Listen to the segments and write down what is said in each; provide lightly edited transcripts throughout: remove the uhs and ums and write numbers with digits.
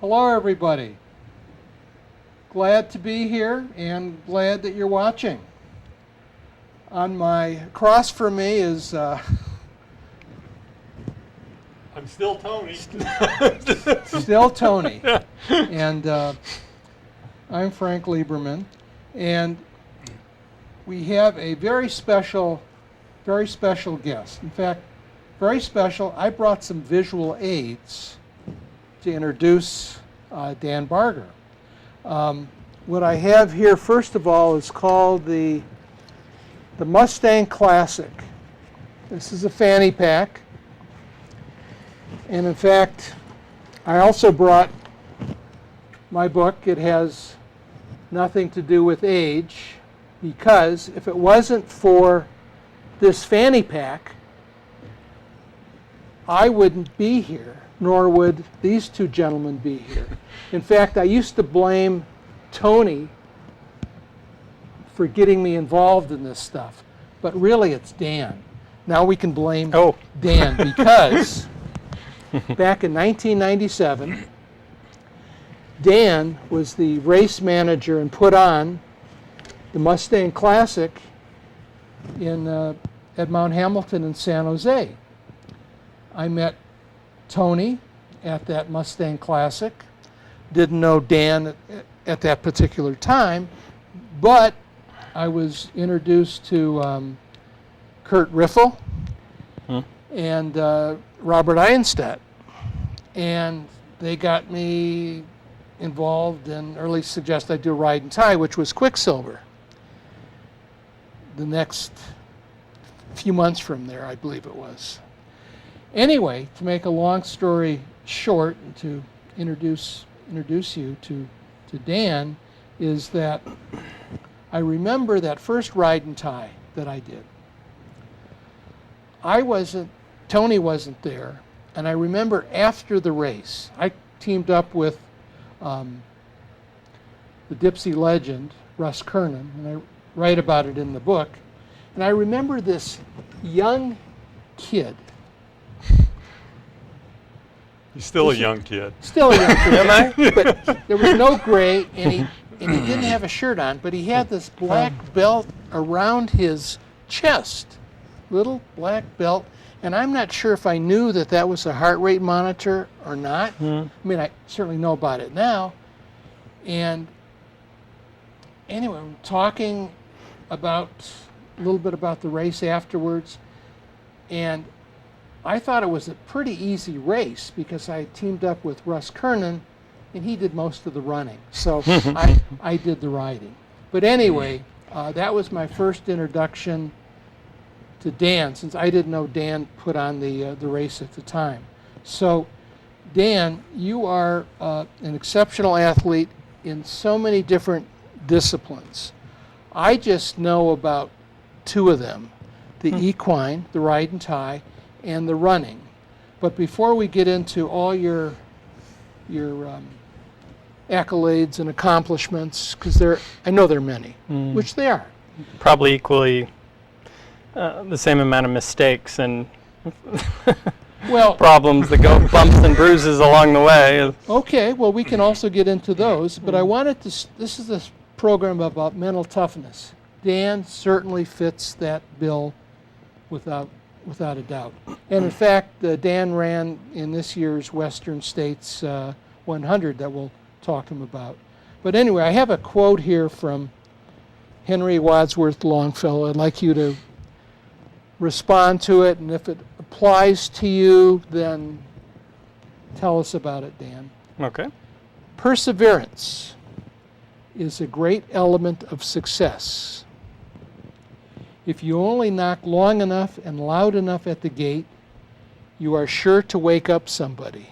Hello, everybody. Glad to be here and glad that you're watching. Across from me is I'm still Tony. still Tony, and I'm Frank Lieberman, and we have a very special guest. In fact, very special. I brought some visual aids to introduce Dan Barger. What I have here, first of all, is called the Mustang Classic. This is a fanny pack. And in fact, I also brought my book. It has nothing to do with age, because if it wasn't for this fanny pack, I wouldn't be here, nor would these two gentlemen be here. In fact, I used to blame Tony for getting me involved in this stuff, but really it's Dan. Now we can blame Dan, because back in 1997, Dan was the race manager and put on the Mustang Classic at Mount Hamilton in San Jose. I met Tony at that Mustang Classic. Didn't know Dan at that particular time, but I was introduced to Kurt Riffel and Robert Eisenstadt, and they got me involved and early suggested I do Ride and Tie, which was Quicksilver. The next few months from there, I believe it was. Anyway, to make a long story short, and to introduce you to Dan, is that I remember that first Ride and Tie that I did. Tony wasn't there, and I remember after the race, I teamed up with the Dipsy legend, Russ Kernan, and I write about it in the book. And I remember this young kid. He's still a young kid. Still a young kid. Am I? But there was no gray, and he didn't have a shirt on, but he had this black belt around his chest, little black belt. And I'm not sure if I knew that was a heart rate monitor or not. I mean, I certainly know about it now. And anyway, we're talking a little bit about the race afterwards. And I thought it was a pretty easy race because I teamed up with Russ Kernan, and he did most of the running. So I did the riding. But anyway, that was my first introduction to Dan, since I didn't know Dan put on the race at the time. So, Dan, you are an exceptional athlete in so many different disciplines. I just know about two of them, the equine, the Ride and Tie, and the running. But before we get into all your accolades and accomplishments, because I know there are many, which they are. Probably equally the same amount of mistakes and problems that go bumps and bruises along the way. Okay, well, we can also get into those, but I wanted to, this is a program about mental toughness. Dan certainly fits that bill without a doubt. And in fact, Dan ran in this year's Western States 100 that we'll talk to him about. But anyway, I have a quote here from Henry Wadsworth Longfellow. I'd like you to respond to it, and if it applies to you, then tell us about it, Dan. Okay. Perseverance is a great element of success. If you only knock long enough and loud enough at the gate, you are sure to wake up somebody.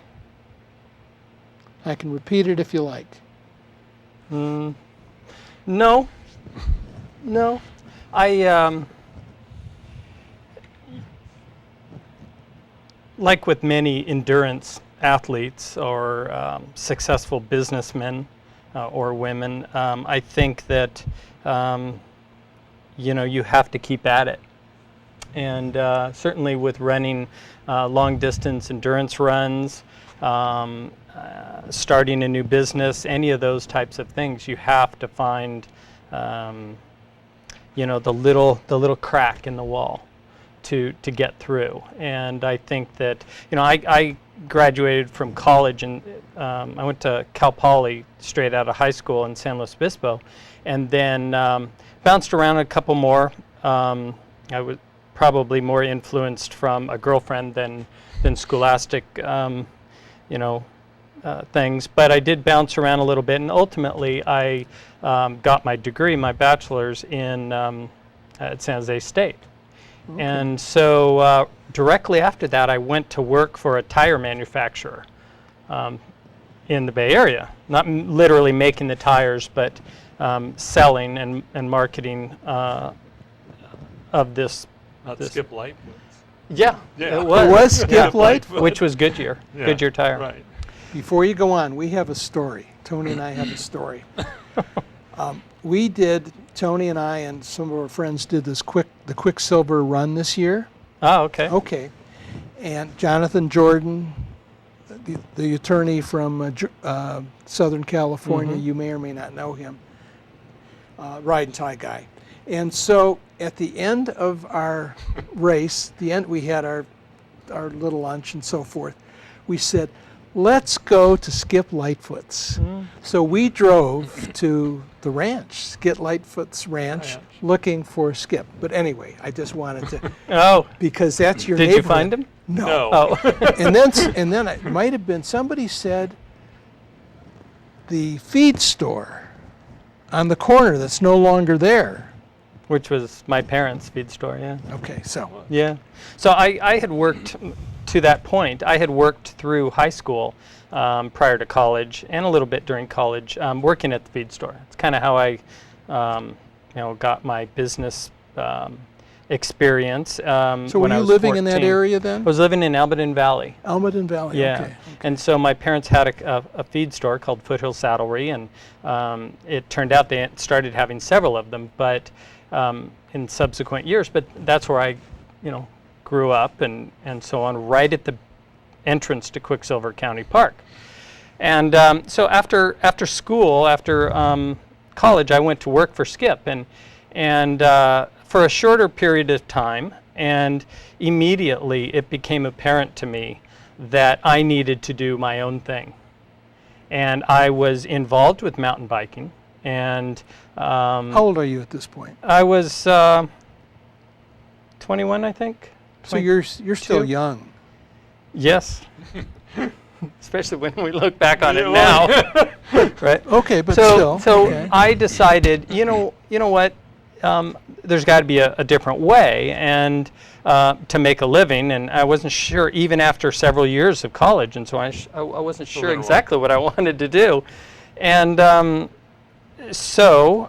I can repeat it if you like. No. Like with many endurance athletes or successful businessmen or women, I think that you have to keep at it. And certainly with running long distance endurance runs, starting a new business, any of those types of things, you have to find, you know, the little crack in the wall to get through. And I think that, you know, I graduated from college, and I went to Cal Poly straight out of high school in San Luis Obispo, and then bounced around a couple more. I was probably more influenced from a girlfriend than scholastic, you know, things. But I did bounce around a little bit, and ultimately I got my degree, my bachelor's in at San Jose State. Okay. And so directly after that, I went to work for a tire manufacturer in the Bay Area. Not literally making the tires, but selling and marketing of this. Skip Lightfoot. Yeah, Yeah. it was. It was Skip Lightfoot. Which was Goodyear. Yeah, Goodyear tire. Right. Before you go on, we have a story. Tony and I have a story. Tony and I and some of our friends did the Quicksilver run this year. Oh, okay. Okay. And Jonathan Jordan, the attorney from Southern California, you may or may not know him, ride and tie guy. And so at the end of our race, we had our little lunch and so forth. We said, let's go to Skip Lightfoot's. So we drove to the ranch, Skip Lightfoot's ranch, looking for Skip. But anyway, I just wanted to, because that's your neighborhood. Did you find him? No. Oh. and then it might have been, somebody said, the feed store on the corner that's no longer there. Which was my parents' feed store, yeah. Okay, so. Yeah. So I had worked, to that point, I had worked through high school prior to college, and a little bit during college, working at the feed store. It's kind of how I, you know, got my business experience. So were when I you was living 14. in that area then? I was living in Almaden Valley. Almaden Valley, Yeah. okay. And so my parents had a feed store called Foothill Saddlery, and it turned out they started having several of them, but in subsequent years. But that's where I, you know, grew up and so on, right at the entrance to Quicksilver County Park. And so after school, after college, I went to work for Skip, and for a shorter period of time, and immediately it became apparent to me that I needed to do my own thing. And I was involved with mountain biking. And how old are you at this point? I was 21, I think. So you're still young. Yes. Especially when we look back on it now. Right? Okay, but So okay. I decided, you know what? There's got to be a different way and to make a living, and I wasn't sure even after several years of college, and so I wasn't sure exactly what I wanted to do. And so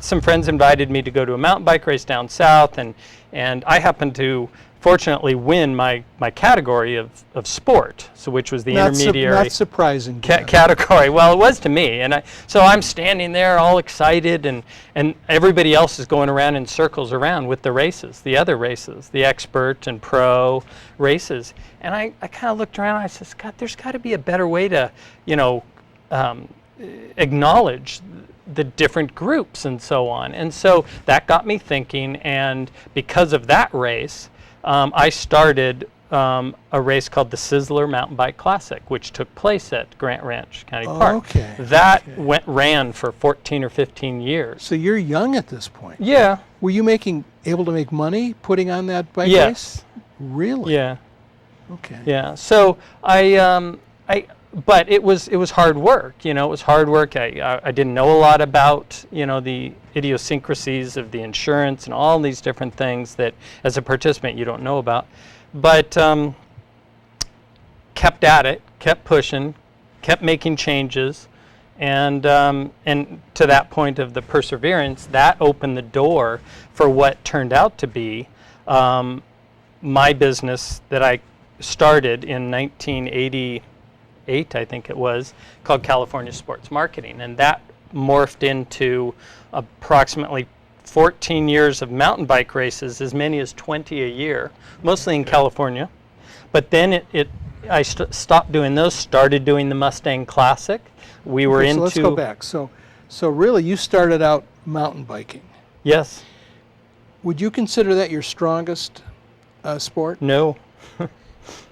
some friends invited me to go to a mountain bike race down south, and I happened to fortunately win my category of sport, so which was the intermediary. Not surprising. Category. Well, it was to me, and so I'm standing there all excited, and everybody else is going around in circles around with the races, the other races, the expert and pro races, and I kind of looked around. And I said, God, there's got to be a better way to, you know, acknowledge the different groups and so on. And so that got me thinking, and because of that race, I started a race called the Sizzler Mountain Bike Classic, which took place at Grant Ranch County Park. Okay. That ran for 14 or 15 years. So you're young at this point. Yeah. Were you able to make money putting on that bike Yes. race? Really? Yeah. Okay. Yeah. So but it was hard work. You know, it was hard work. I didn't know a lot about, you know, the idiosyncrasies of the insurance and all these different things that as a participant you don't know about. But kept at it, kept pushing, kept making changes, and to that point of the perseverance, that opened the door for what turned out to be my business that I started in 1988, I think it was, called California Sports Marketing, and that morphed into approximately 14 years of mountain bike races, as many as 20 a year, mostly in California. But then it I stopped doing those, started doing the Mustang Classic. We were Okay, into... So let's go back. So really, you started out mountain biking. Yes. Would you consider that your strongest sport? No.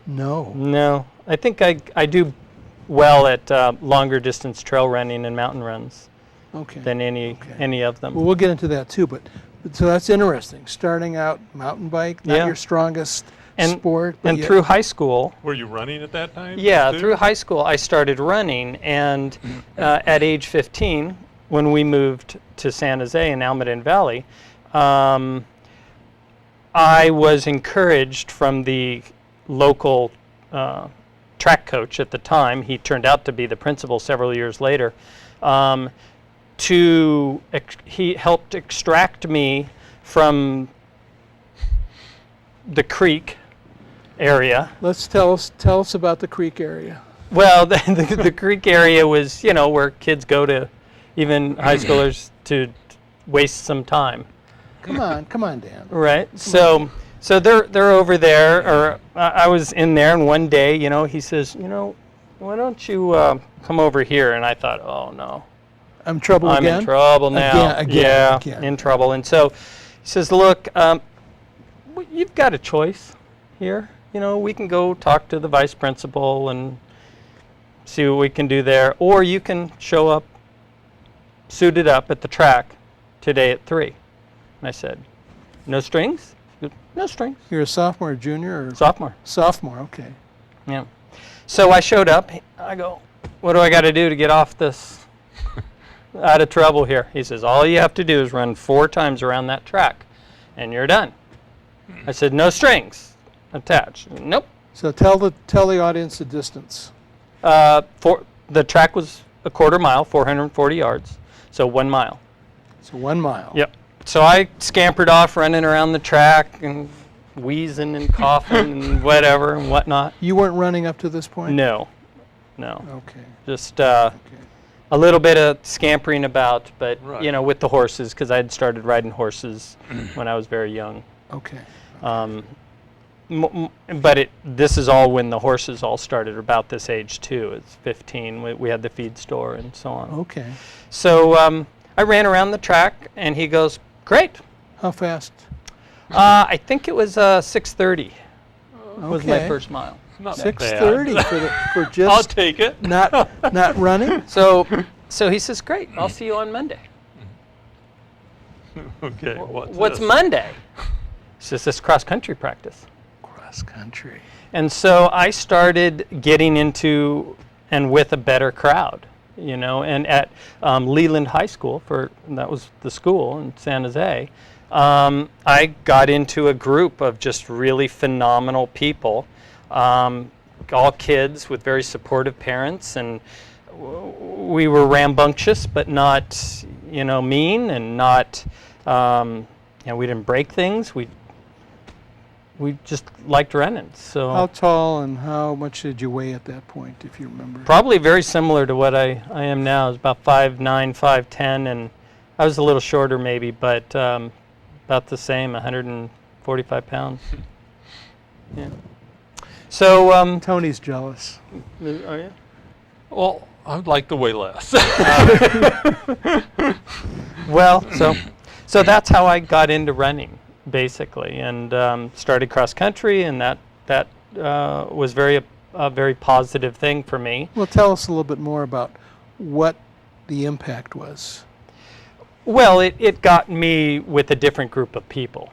No. No. I think I do well at longer distance trail running and mountain runs Okay. than any of them. Well, we'll get into that too, but so that's interesting. Starting out mountain bike, not Yeah. your strongest And- sport. But And yet- through high school, Were you running at that time? yeah, too? through high school, I started running, and at age 15, when we moved to San Jose in Almaden Valley, I was encouraged from the local track coach at the time. He turned out to be the principal several years later. He helped extract me from the creek area. Let's tell us about the creek area. Well, the creek area was, where kids go to, even high schoolers, to waste some time. Come on, Dan. Right. So they're over there, or I was in there, and one day, he says, why don't you come over here? And I thought, oh no, I'm in trouble I'm again. in trouble now. Again. In trouble. And so he says, look, you've got a choice here. We can go talk to the vice principal and see what we can do there, or you can show up suited up at the track today at 3. And I said, no strings? He goes, no strings. You're a sophomore or junior or Sophomore. sophomore? Okay. Yeah. So I showed up. I go, what do I got to do to get off this, out of trouble here? He says, all you have to do is run 4 times around that track, and you're done. I said, no strings attached. Nope. So tell the audience the distance. The track was a quarter mile, 440 yards, so 1 mile. So 1 mile. Yep. So I scampered off, running around the track and wheezing and coughing and whatever and whatnot. You weren't running up to this point? No. Okay. Just a little bit of scampering about, but Right. with the horses, because I had started riding horses when I was very young. Okay. But this is all when the horses all started, about this age too. It's 15. We had the feed store and so on. Okay. So I ran around the track, and he goes, great. How fast? I think it was 6:30 was my Okay. first mile. Not 6:30 bad. for I'll just take it. not running. So he says, great, I'll see you on Monday. Okay. What's this? Monday? He says, this cross-country practice. Cross country. And so I started getting into and with a better crowd, and at Leland High School, that was the school in San Jose, I got into a group of just really phenomenal people, all kids with very supportive parents, and we were rambunctious, but not, mean, and not, we didn't break things. We just liked running. So How tall and how much did you weigh at that point, if you remember? probably very similar to what I am now. It's about 5'9", 5'10", and I was a little shorter maybe, but about the same, 145 pounds. Yeah. So Tony's jealous. are you? Well, I'd like to weigh less. Well, so that's how I got into running, basically, and started cross country, and that was a very positive thing for me. Well, tell us a little bit more about what the impact was. Well, it got me with a different group of people,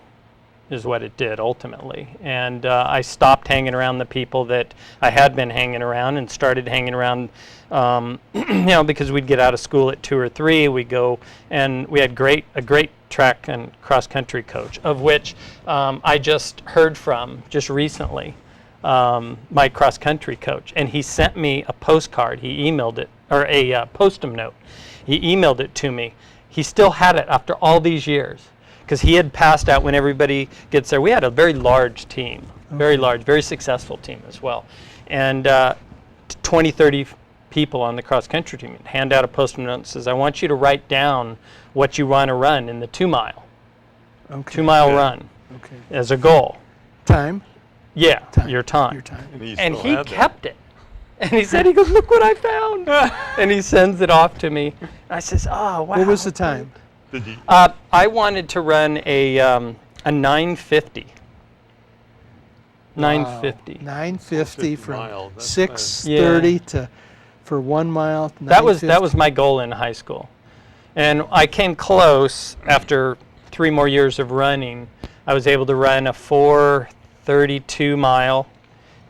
is what it did ultimately. And I stopped hanging around the people that I had been hanging around and started hanging around, because we'd get out of school at 2 or 3. We'd go, and we had a great track and cross country coach, of which I just heard from just recently, my cross country coach. And he sent me a postcard. He emailed it, or a Postum note. He emailed it to me. He still had it after all these years, because he had passed out when everybody gets there. We had a very large team, very large, very successful team as well. And 20, 30 people on the cross-country team. Hand out a Postum note and says, I want you to write down what you want to run in the 2 mile. Okay. 2 mile run Okay. as a goal. Time? Yeah, Time. your time. Your time. And he kept it. And he said, he goes, look what I found. And he sends it off to me. And I says, oh, wow. What was the time? Did you? I wanted to run a 950. 950. 950 from miles. That's 6:30 to for 1 mile. That was my goal in high school. And I came close after 3 more years of running. I was able to run a 4:32 mile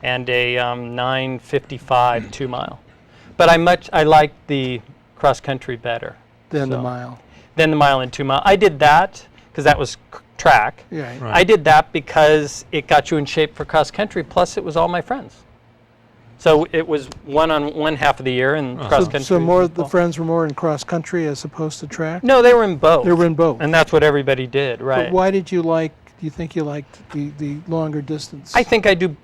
and a 9:55 2 mile. But I liked the cross country better. Then the mile. Then the mile and 2 mile. I did that because that was track. Yeah. Right. I did that because it got you in shape for cross country. Plus, it was all my friends. So it was one on one half of the year and cross country. So more the friends were more in cross country as opposed to track. No, they were in both. They were in both. And that's what everybody did, right? But why did you like? Do you think you liked the longer distance? I think I do.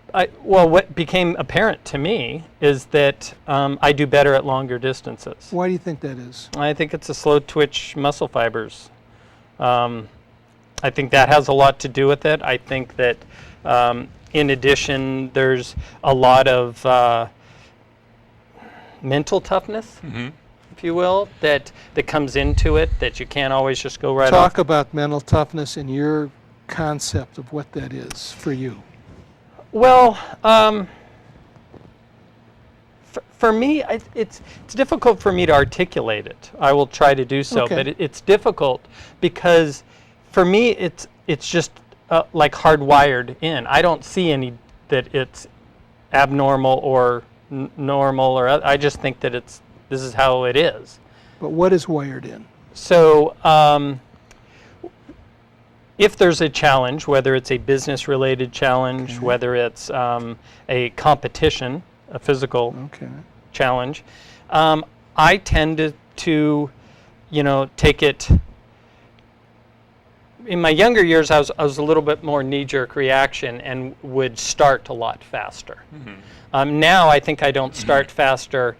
Well, what became apparent to me is that I do better at longer distances. Why do you think that is? I think it's a slow twitch muscle fibers. I think that has a lot to do with it. I think that in addition, there's a lot of mental toughness, if you will, that comes into it, that you can't always just go right off. Talk about mental toughness and your concept of what that is for you. Well, for me, it's difficult for me to articulate it. I will try to do so, Okay. but it's difficult because for me, it's just like hardwired in. I don't see any that it's abnormal or normal, or I just think that this is how it is. But what is wired in? So if there's a challenge, whether it's a business-related challenge, whether it's a competition, a physical challenge, I tend to take it. In my younger years, I was a little bit more knee-jerk reaction and would start a lot faster. Now I think I don't start faster,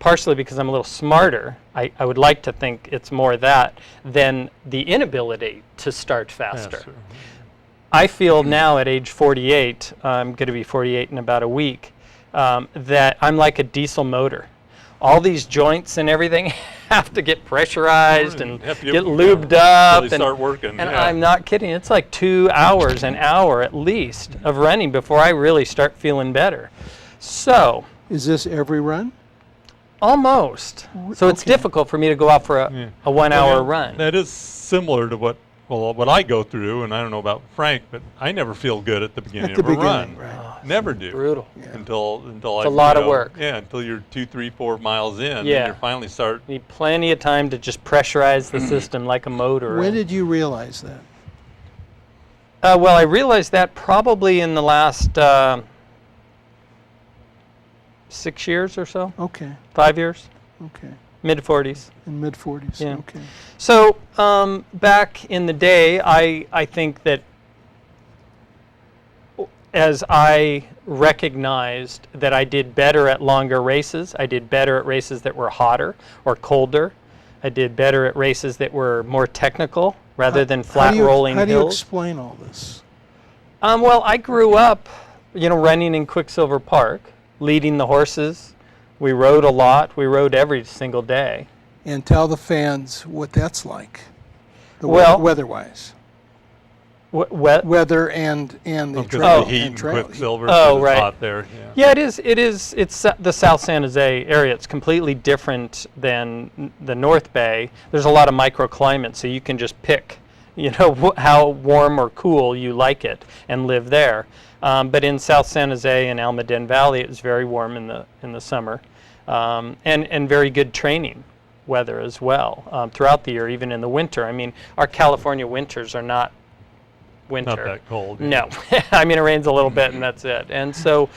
partially because I'm a little smarter. I would like to think it's more that than the inability to start faster. I feel now at age 48, I'm going to be 48 in about a week, that I'm like a diesel motor. All these joints and everything have to get pressurized and get lubed up and start working. And I'm not kidding. It's like 2 hours, an hour at least of running before I really start feeling better. So Is this every run? almost. So it's difficult for me to go out for a 1 hour run. That is similar to what I go through, and I don't know about Frank, but I never feel good at the beginning At the of a beginning, run. right. Never do. Brutal. Until It's a lot of work. Yeah, until you're 2, 3, 4 miles in, and Yeah. you finally start. You need plenty of time to just pressurize the system like a motor. When did you realize that? Well, I realized that probably in the last 6 years or so, Okay, 5 years, okay. mid-40s. In mid-40s, Yeah. okay. So back in the day, I think that as I recognized that I did better at longer races, I did better at races that were hotter or colder. I did better at races that were more technical rather than flat rolling How do you hills. explain all this? Well, I grew up, running in Quicksilver Park, leading the horses. We rode a lot. We rode every single day. And tell the fans what that's like, Well- weather-wise. Weather and the Because trail. of the heat and and trail. Quicksilver, Oh, so right. it's hot there. Yeah, it is. It's the South San Jose area. It's completely different than the North Bay. There's a lot of microclimates, so you can just pick, how warm or cool you like it and live there. But in South San Jose and Almaden Valley, it was very warm in the summer, and very good training weather as well throughout the year, even in the winter. I mean, our California winters are not winter. Not that cold. yeah. No, I mean it rains a little bit and that's it. And so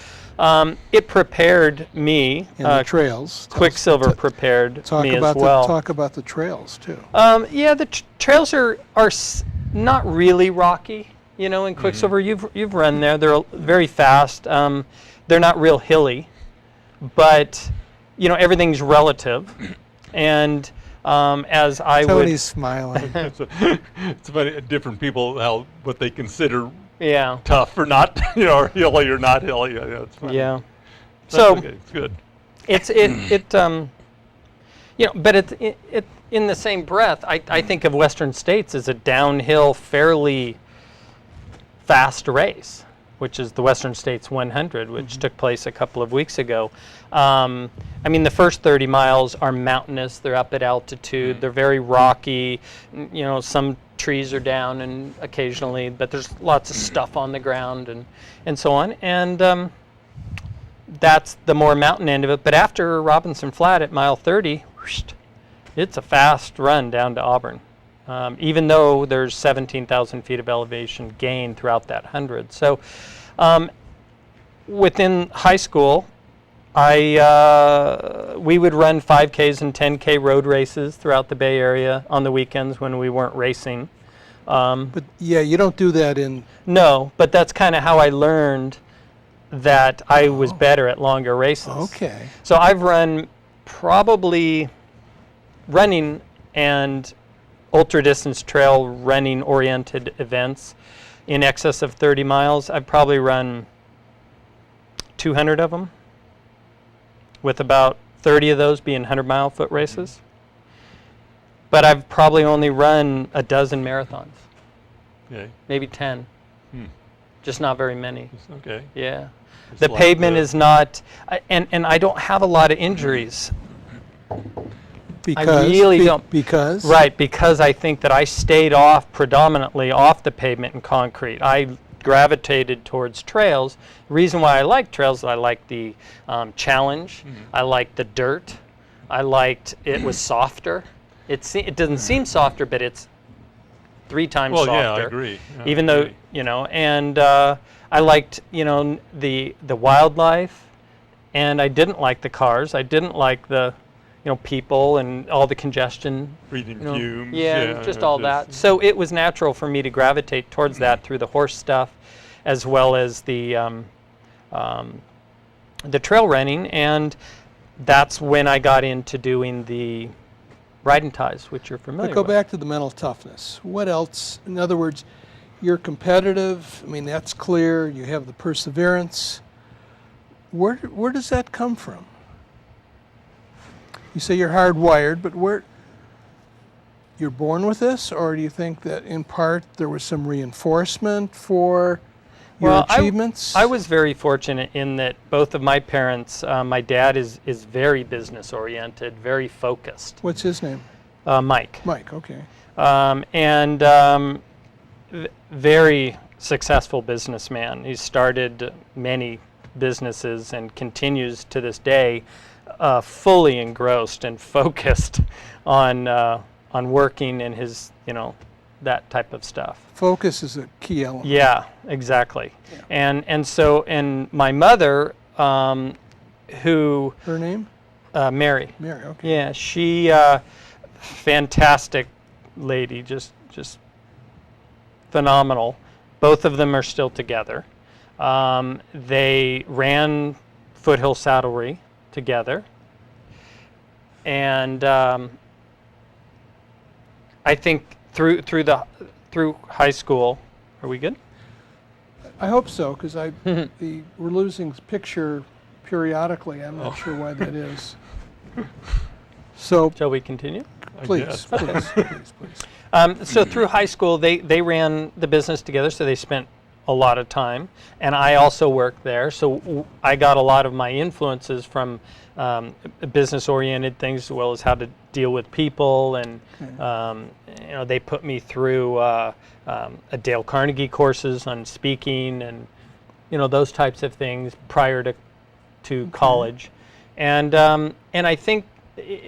it prepared me. And the trails. Quicksilver prepared me as well. Talk about the trails, too. Yeah, the trails are not really rocky. In Quicksilver, you've run there. They're very fast. They're not real hilly, but everything's relative. And as I Tony's smiling. It's funny, different people what they consider Yeah. tough or not, or hilly or not hilly. Yeah, it's fine. Yeah. That's So okay. It's good. But it in the same breath, I think of Western States as a downhill, fairly fast race, which is the Western States 100, which took place a couple of weeks ago. I mean, the first 30 miles are mountainous. They're up at altitude. They're very rocky. Some trees are down and occasionally, but there's lots of stuff on the ground and so on. And that's the more mountain end of it. But after Robinson Flat at mile 30, it's a fast run down to Auburn, even though there's 17,000 feet of elevation gain throughout that 100. So within high school, we would run 5Ks and 10K road races throughout the Bay Area on the weekends when we weren't racing. But yeah, you don't do that in... No, but that's kind of how I learned that I was better at longer races. Okay. So I've run probably running and ultra-distance trail running oriented events in excess of 30 miles. I've probably run 200 of them, with about 30 of those being 100-mile foot races. But I've probably only run a dozen marathons. Okay. Maybe 10. Just not very many. Okay. Yeah. It's The like pavement the- is not, and I don't have a lot of injuries. because... really don't. Because? Right, because I think that I stayed predominantly off the pavement and concrete. I gravitated towards trails. The reason why I like trails is I like the challenge. I liked the dirt. I liked it was softer. It doesn't seem softer, but it's 3 times Well, softer. yeah, I agree. Yeah, Even I though, agree. and I liked, the wildlife, and I didn't like the cars. I didn't like the, people and all the congestion. Breathing fumes. Yeah, and just all that. So it was natural for me to gravitate towards that through the horse stuff, as well as the trail running, and that's when I got into doing the riding ties, which you're familiar But go with. back to the mental toughness. What else? In other words, you're competitive. I mean, that's clear. You have the perseverance. Where does that come from? You say you're hardwired, but you're born with this, or do you think that in part there was some reinforcement for your achievements? I was very fortunate in that both of my parents, my dad is very business oriented, very focused. What's his name? Mike. Mike, okay. And very successful businessman. He's started many businesses and continues to this day fully engrossed and focused on working in his, that type of stuff. Focus is a key element. Yeah, exactly. Yeah. And my mother, who Her name? Mary. Mary, okay. Yeah, she fantastic lady, just phenomenal. Both of them are still together. They ran Foothill Saddlery together, and I think through high school. Are we good? I hope so, because we're losing picture periodically. I'm not sure why that is. So Shall we continue? please. So through high school, they ran the business together, so they spent a lot of time, and I also worked there. So I got a lot of my influences from business-oriented things, as well as how to deal with people, and they put me through a Dale Carnegie courses on speaking, and those types of things prior to college, and I think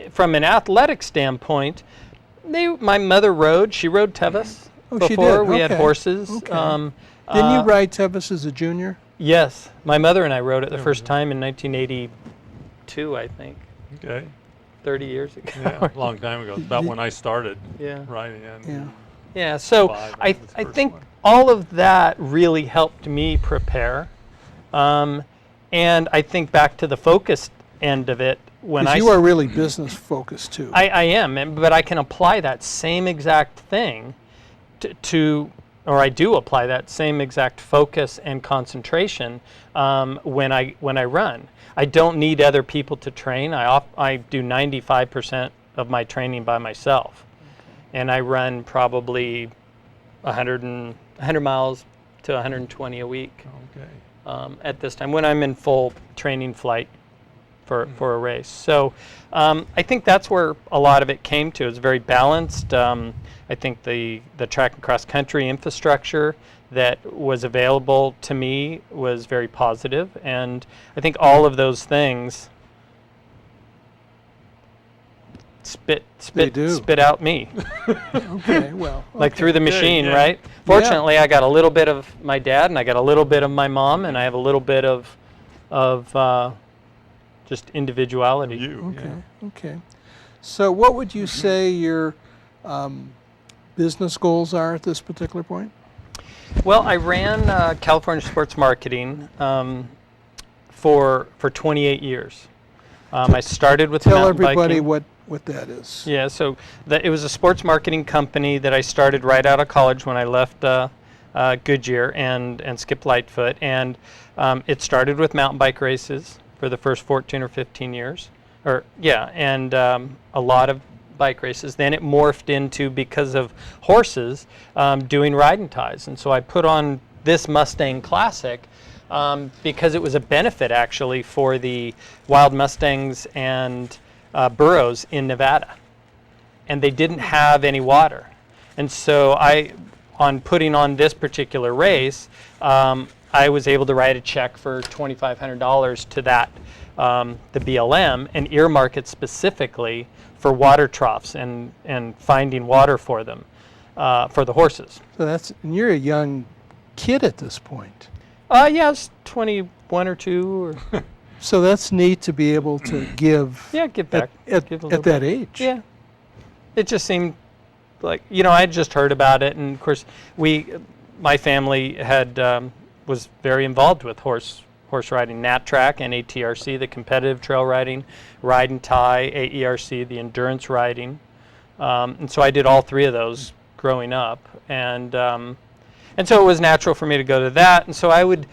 from an athletic standpoint, my mother rode. She rode Tevis before. She did. We had Okay. horses. Okay. Didn't you ride Tevis as a junior? Yes, my mother and I rode it the first time in 1982, I think, Okay. 30 years ago. Yeah, a long time ago. About when I started Yeah. riding. Yeah. Yeah, so Five, I was the first think one. all of that really helped me prepare. And I think back to the focused end of it, when Because you are really business focused too. I am, but I can apply that same exact thing to or I do apply that same exact focus and concentration when I run. I don't need other people to train. I do 95% of my training by myself, and I run probably 100 miles to 120 a week. Okay. At this time when I'm in full training flight for a race. So I think that's where a lot of it came to. It's very balanced. I think the track and cross country infrastructure that was available to me was very positive, and I think all of those things spit out me. Okay, well. Like through the machine, yeah. right? Fortunately, I got a little bit of my dad, and I got a little bit of my mom, and I have a little bit of just individuality. You. Okay, Yeah. okay. So what would you say your business goals are at this particular point? Well, I ran California Sports Marketing for 28 years. I started with Tell mountain everybody biking. what that is. Yeah, so it was a sports marketing company that I started right out of college when I left Goodyear and skipped Lightfoot. And it started with mountain bike races for the first 14 or 15 years. And a lot of bike races. Then it morphed into, because of horses, doing ride and ties. And so I put on this Mustang Classic because it was a benefit actually for the wild Mustangs and burros in Nevada. And they didn't have any water. And so on putting on this particular race, I was able to write a check for $2,500 to that, the BLM, and earmark it specifically for water troughs and finding water for them, for the horses. So and you're a young kid at this point. Yeah, I was 21 or 2. Or So that's neat to be able to give. yeah, give back. At Give a little that bit. age. Yeah. It just seemed like, I had just heard about it, and of course my family was very involved with horse riding, Nat Track, NATRC, the competitive trail riding, Ride and Tie, AERC, the endurance riding. And so I did all 3 of those growing up. And so it was natural for me to go to that. And so I would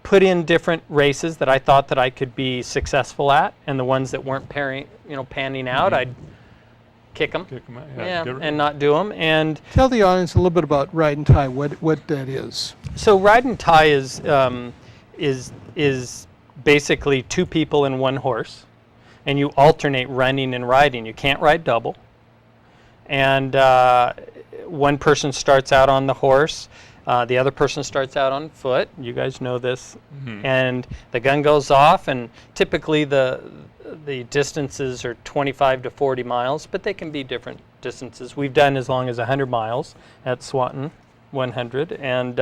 put in different races that I thought that I could be successful at, and the ones that weren't panning out, I'd kick them. Kick 'em out, Yeah, get rid and not do them. And Tell the audience a little bit about Ride and Tie, what that is. so Ride and Tie is basically 2 people and 1 horse, and you alternate running and riding. You can't ride double. And one person starts out on the horse, the other person starts out on foot. You guys know this. And the gun goes off, and typically the distances are 25 to 40 miles, but they can be different distances. We've done as long as 100 miles at Swanton, 100, and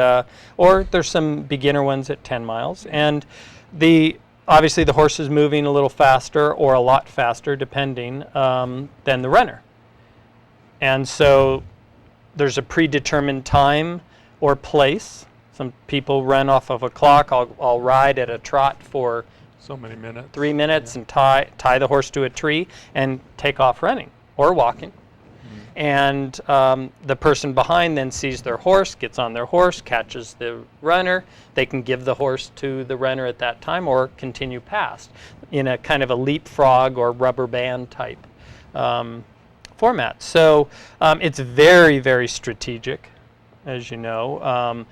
or there's some beginner ones at 10 miles. And obviously the horse is moving a little faster or a lot faster, depending, than the runner. And so there's a predetermined time or place. Some people run off of a clock. I'll ride at a trot for so many minutes. 3 minutes and tie the horse to a tree and take off running or walking. And the person behind then sees their horse, gets on their horse, catches the runner. They can give the horse to the runner at that time or continue past in a kind of a leapfrog or rubber band type format. So it's very, very strategic, as you know.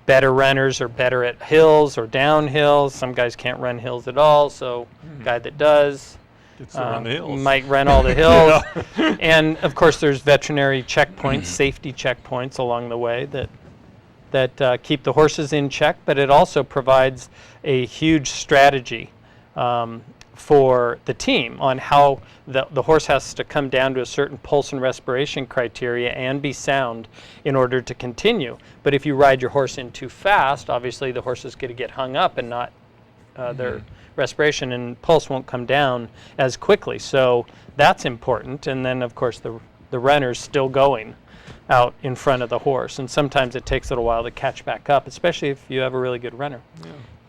Better runners are better at hills or downhills. Some guys can't run hills at all, so guy that does Gets to run the hills. might run all the hills. And of course there's veterinary checkpoints, safety checkpoints along the way that keep the horses in check, but it also provides a huge strategy for the team on how the horse has to come down to a certain pulse and respiration criteria and be sound in order to continue. But if you ride your horse in too fast, obviously the horse is going to get hung up and not their respiration and pulse won't come down as quickly. So that's important. And then of course the runner's still going out in front of the horse, and sometimes it takes a little while to catch back up, especially if you have a really good runner.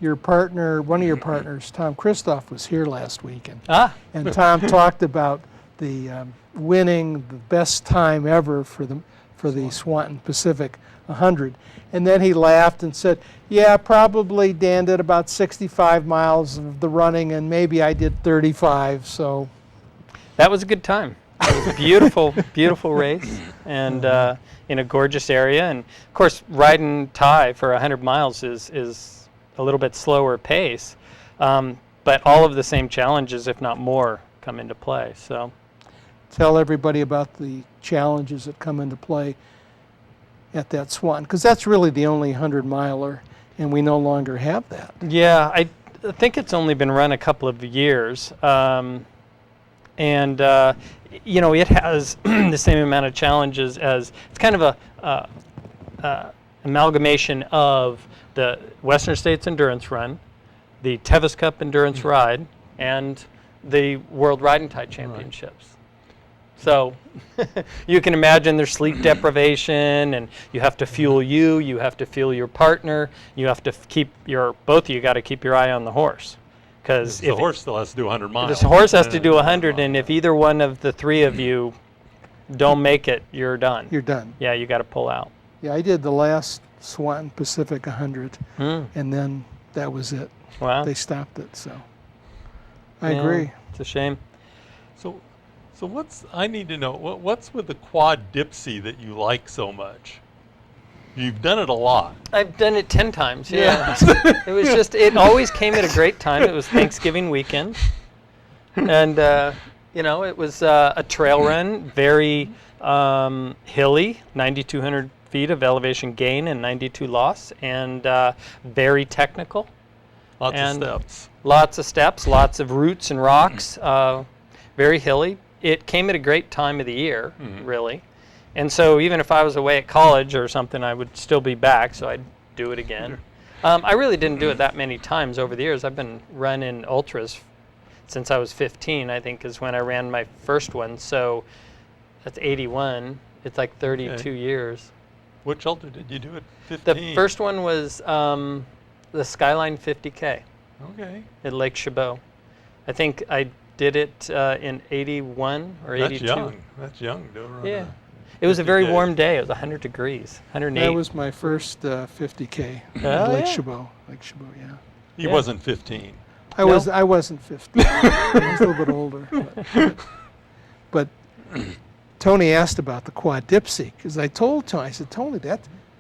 Your partner, one of your partners, Tom Kristoff, was here last week, and Tom talked about the winning the best time ever for for the Swanton Pacific 100. And then he laughed and said, yeah, probably Dan did about 65 miles of the running, and maybe I did 35, so. That was a good time. It was a beautiful, beautiful race, and in a gorgeous area. And of course, riding tie for 100 miles is a little bit slower pace, but all of the same challenges, if not more, come into play. So, tell everybody about the challenges that come into play at that Swanton, because that's really the only 100-miler, and we no longer have that. Yeah, I think it's only been run a couple of years. And you know, it has the same amount of challenges as, it's kind of a amalgamation of the Western States Endurance Run, the Tevis Cup Endurance Ride, and the World Riding Tie Championships. So you can imagine there's sleep deprivation, and you have to fuel you have to fuel your partner, you have to keep both of you got to keep your eye on the horse. Because the horse still has to do 100 miles. The horse has to do 100, and if either one of the three of you don't make it, you're done. You're done. Yeah, you got to pull out. Yeah, I did the last Swanton Pacific 100, and then that was it. Wow. They stopped it, so I agree. It's a shame. So I need to know, what's with the quad dipsy that you like so much? You've done it a lot. I've done it 10 times, yeah. It was just, it always came at a great time. It was Thanksgiving weekend. And, you know, it was a trail run, very hilly, 9,200 feet of elevation gain and 92 loss, and very technical. Lots of steps. Lots of steps, lots of roots and rocks, very hilly. It came at a great time of the year, really. And so even if I was away at college or something, I would still be back, so I'd do it again. I really didn't do it that many times over the years. I've been running ultras since I was 15, I think, is when I ran my first one. So that's 81. It's like 32 years. Which ultra did you do at 15? The first one was the Skyline 50K. Okay. At Lake Chabot. I think I did it in 81 or 82. That's young to run. Yeah. It was a very warm day. It was 100 degrees, 108. That was my first 50K. Lake Chabot. Lake Chabot, yeah. He wasn't 15. I wasn't 15. I was a little bit older. But Tony asked about the quad dipsy, because I told Tony, I said, Tony,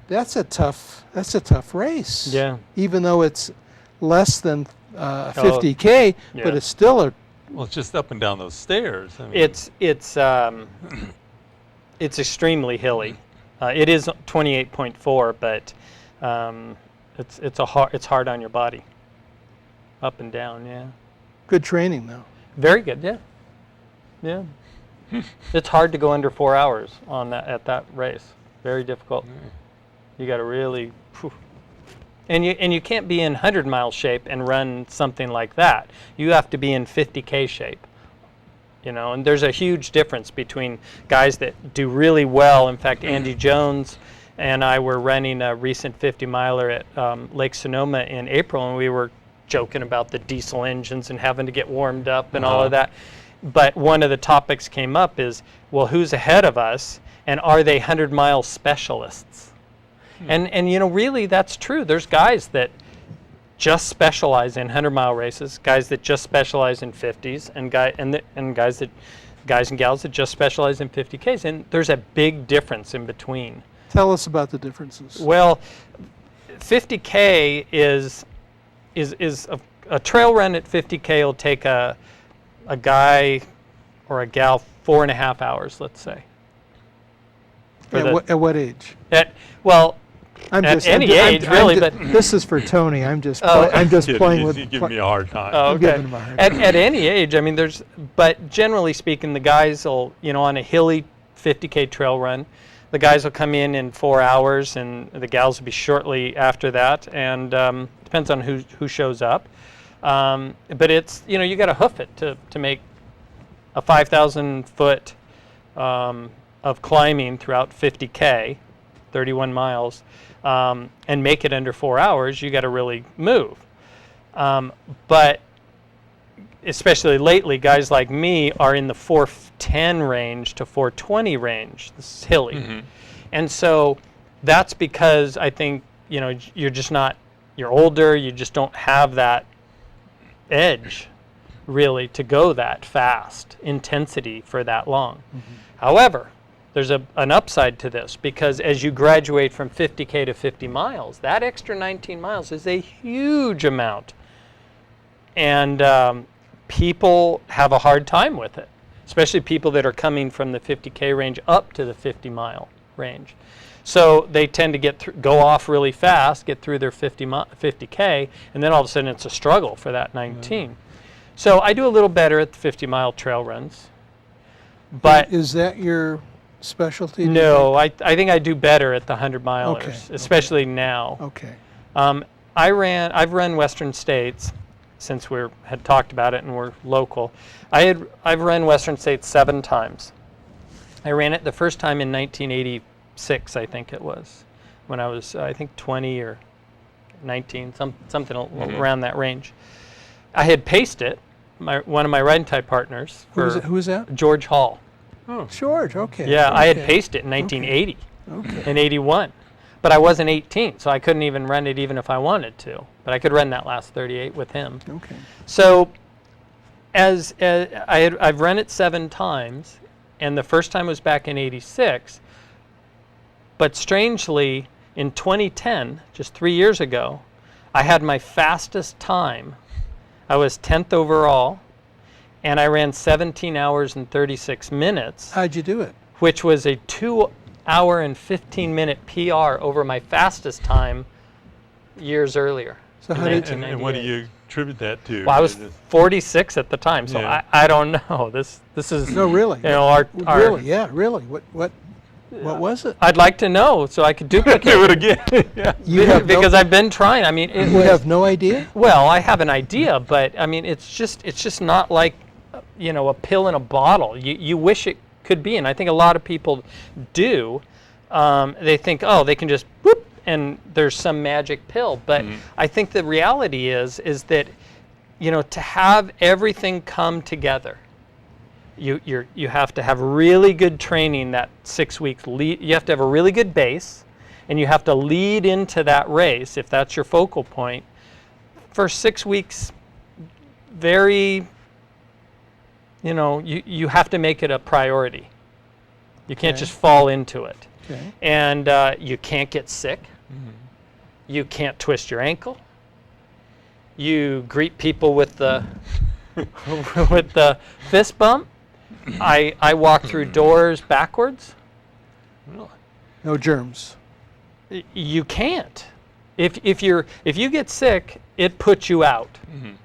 that's a tough race. Yeah. Even though it's less than 50K, but it's still a. Well, it's just up and down those stairs. I mean. It's extremely hilly. It is 28.4, but it's hard on your body. Up and down, yeah. Good training, though. Very good, yeah. Yeah. It's hard to go under 4 hours at that race. Very difficult. You got to really. And you can't be in 100-mile shape and run something like that. You have to be in 50K shape. You know, and there's a huge difference between guys that do really well. In fact, Andy Jones and I were running a recent 50-miler at Lake Sonoma in April, and we were joking about the diesel engines and having to get warmed up and all of that. But one of the topics came up is, well, who's ahead of us, and are they 100-mile specialists? And you know, really, that's true. There's guys that just specialize in 100-mile races, guys that just specialize in 50s, and guys and gals that just specialize in 50Ks, and there's a big difference in between. Tell us about the differences. Well, 50K is a trail run at 50K will take a guy or a gal 4.5 hours, let's say. At what age? At any age, but this is for Tony. I'm just playing with. He's giving me a hard time. Oh, okay. Giving him a hard time. At any age, I mean, but generally speaking, the guys will, on a hilly 50K trail run, the guys will come in 4 hours, and the gals will be shortly after that, and depends on who shows up. But it's, you got to hoof it to make a 5,000 foot of climbing throughout 50K, 31 miles, and make it under 4 hours. You got to really move. But especially lately, guys like me are in the 410 range to 420 range. This is hilly. And so that's because I think, you're older, you just don't have that edge really to go that fast, intensity for that long. However, there's an upside to this, because as you graduate from 50K to 50 miles, that extra 19 miles is a huge amount. And people have a hard time with it, especially people that are coming from the 50K range up to the 50-mile range. So they tend to go off really fast, get through their 50K, and then all of a sudden it's a struggle for that 19. So I do a little better at the 50-mile trail runs. But is that your specialty? No, I think I do better at the 100-milers, Okay, especially now. Okay. I've run Western States, since we had talked about it and we're local. I've run Western States 7 times. I ran it the first time in 1986, I think it was, when I was, I think 20 or 19, something around that range. I had paced it, one of my riding type partners. Who is that? George Hall. Oh, George, okay. Yeah, okay. I had paced it in 1980 Okay. and 81. But I wasn't 18, so I couldn't even run it even if I wanted to. But I could run that last 38 with him. Okay. So I've run it 7 times, and the first time was back in 86. But strangely, in 2010, just 3 years ago, I had my fastest time. I was 10th overall, and I ran 17 hours and 36 minutes. How'd you do it? Which was a 2-hour and 15-minute PR over my fastest time years earlier. So how did and what do you attribute that to? Well, I was 46 at the time, so Yeah. I don't know. This is No, really. our Really? Yeah, really. What was it? I'd like to know so I could duplicate do it again. Yeah. You have because I've been trying. I mean, you have no idea? well, I have an idea, but I mean, it's just not like a pill in a bottle. You wish it could be, and I think a lot of people do. They think, oh, they can just whoop, and there's some magic pill. But I think the reality is that, to have everything come together, you have to have really good training that 6 weeks. You have to have a really good base, and you have to lead into that race if that's your focal point for 6 weeks. Very, you have to make it a priority. You can't just fall into it. Okay. And you can't get sick. You can't twist your ankle. You greet people with the with the fist bump. I walk through doors backwards. Really? No germs. You can't. If you get sick, it puts you out.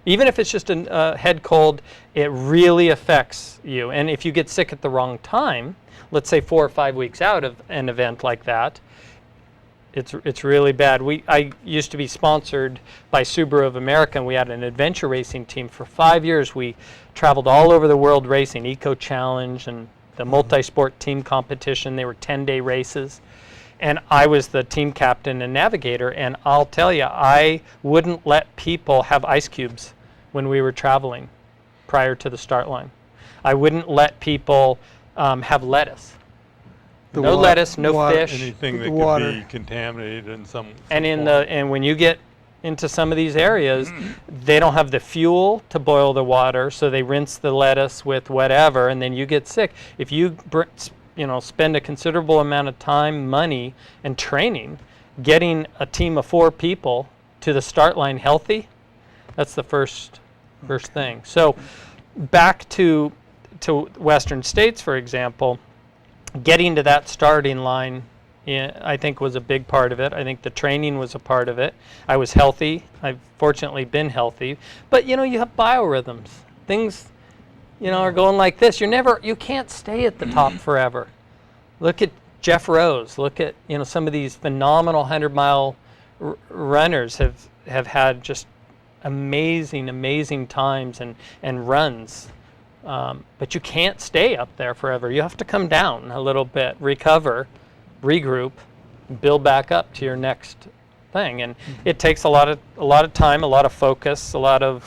Even if it's just a head cold, it really affects you. And if you get sick at the wrong time, let's say 4 or 5 weeks out of an event like that, it's really bad. I used to be sponsored by Subaru of America, and we had an adventure racing team. For 5 years, we traveled all over the world racing, Eco Challenge and the multi-sport team competition. They were 10-day races. And I was the team captain and navigator, and I'll tell you, I wouldn't let people have ice cubes when we were traveling prior to the start line. I wouldn't let people have lettuce. No lettuce, no fish. Anything that could water. be contaminated in some And form. and when you get into some of these areas, they don't have the fuel to boil the water, so they rinse the lettuce with whatever, and then you get sick. If you spend a considerable amount of time, money, and training getting a team of 4 people to the start line healthy, that's the first thing. So back to Western States, for example, getting to that starting line, I think, was a big part of it. I think the training was a part of it. I was healthy. I've fortunately been healthy. But, you have biorhythms. Things, are going like this. You can't stay at the top forever. Look at Jeff Rose. Look at, some of these phenomenal 100-mile runners have had just amazing times and runs. But you can't stay up there forever. You have to come down a little bit, recover, regroup, build back up to your next thing. And it takes a lot of time, a lot of focus, a lot of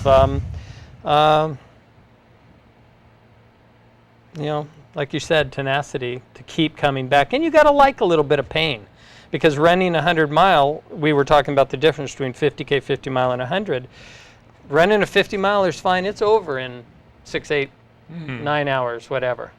like you said, tenacity to keep coming back. And you got to like a little bit of pain, because running 100 mile, we were talking about the difference between 50K, 50 mile, and 100. Running a 50 miler is fine. It's over in 6, 8, 9 hours, whatever.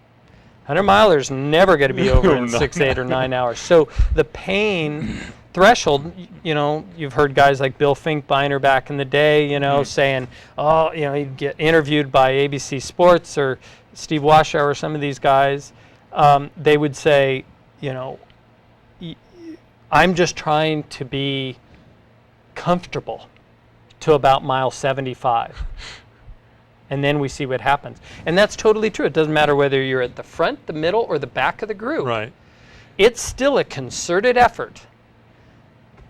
100 miler's never going to be over in 6, 8, or 9 hours. So the pain threshold, you know, you've heard guys like Bill Finkbeiner back in the day, you know, saying, oh, you know, he'd get interviewed by ABC Sports or Steve Washour or some of these guys. They would say, you know, I'm just trying to be comfortable to about mile 75. And then we see what happens. And that's totally true. It doesn't matter whether you're at the front, the middle, or the back of the group. Right. It's still a concerted effort